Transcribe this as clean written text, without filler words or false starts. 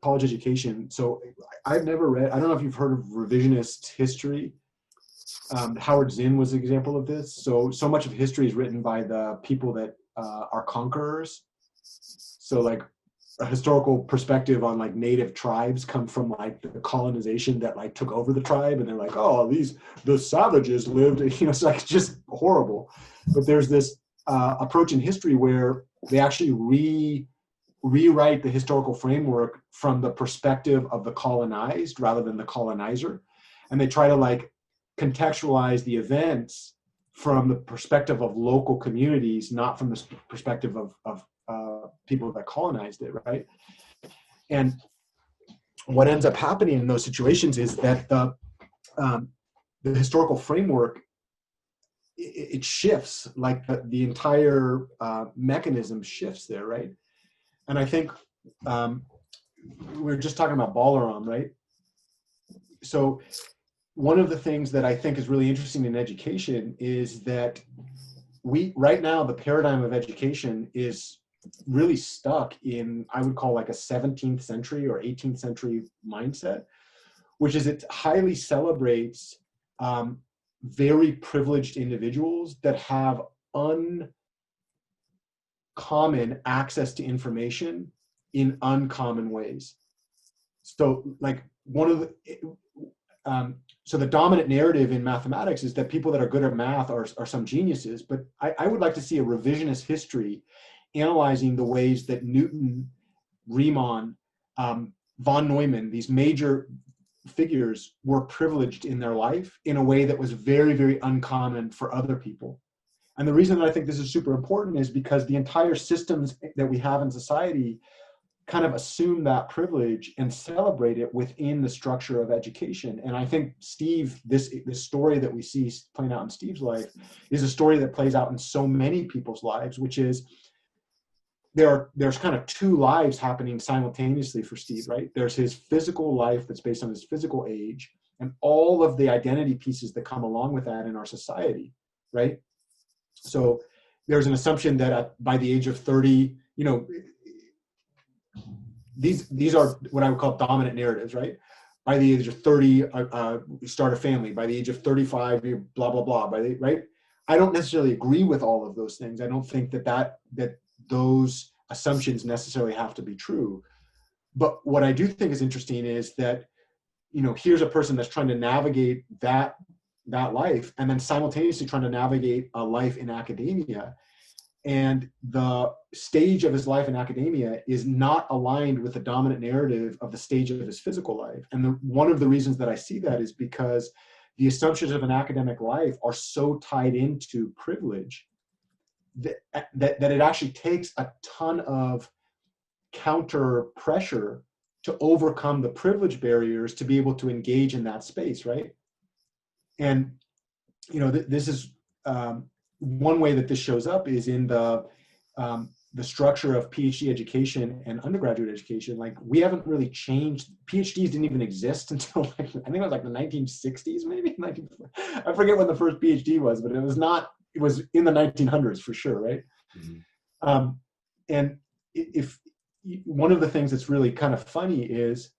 college education. So I've never read, I don't know if you've heard of revisionist history. Howard Zinn was an example of this. So much of history is written by the people that are conquerors. So like a historical perspective on like native tribes come from like the colonization that like took over the tribe, and they're like, oh, the savages lived, it's like just horrible. But there's this approach in history where they actually rewrite the historical framework from the perspective of the colonized rather than the colonizer. And they try to like contextualize the events from the perspective of local communities, not from the perspective of people that colonized it, right? And what ends up happening in those situations is that the historical framework, it shifts, like the entire mechanism shifts there, right? And I think we were just talking about Balaram, right? So one of the things that I think is really interesting in education is that right now, the paradigm of education is really stuck in, I would call like a 17th century or 18th century mindset, which is it highly celebrates very privileged individuals that have uncommon access to information in uncommon ways. So like so the dominant narrative in mathematics is that people that are good at math are some geniuses, but I would like to see a revisionist history analyzing the ways that Newton, Riemann, von Neumann, these major figures were privileged in their life in a way that was very, very uncommon for other people. And the reason that I think this is super important is because the entire systems that we have in society kind of assume that privilege and celebrate it within the structure of education. And I think Steve, this story that we see playing out in Steve's life is a story that plays out in so many people's lives, which is there's kind of two lives happening simultaneously for Steve, right? There's his physical life that's based on his physical age and all of the identity pieces that come along with that in our society, right? So there's an assumption that by the age of 30, these are what I would call dominant narratives, right? By the age of 30, you start a family. By the age of 35, you blah, blah, blah, right? I don't necessarily agree with all of those things. I don't think that those assumptions necessarily have to be true. But what I do think is interesting is that, here's a person that's trying to navigate that life and then simultaneously trying to navigate a life in academia. And the stage of his life in academia is not aligned with the dominant narrative of the stage of his physical life. And one of the reasons that I see that is because the assumptions of an academic life are so tied into privilege that it actually takes a ton of counter pressure to overcome the privilege barriers to be able to engage in that space, right? And, this is one way that this shows up is in the structure of PhD education and undergraduate education. Like we haven't really changed. PhDs didn't even exist until I think it was like the 1960s, maybe. I forget when the first PhD was, but it was in the 1900s for sure, right? Mm-hmm. And if one of the things that's really kind of funny is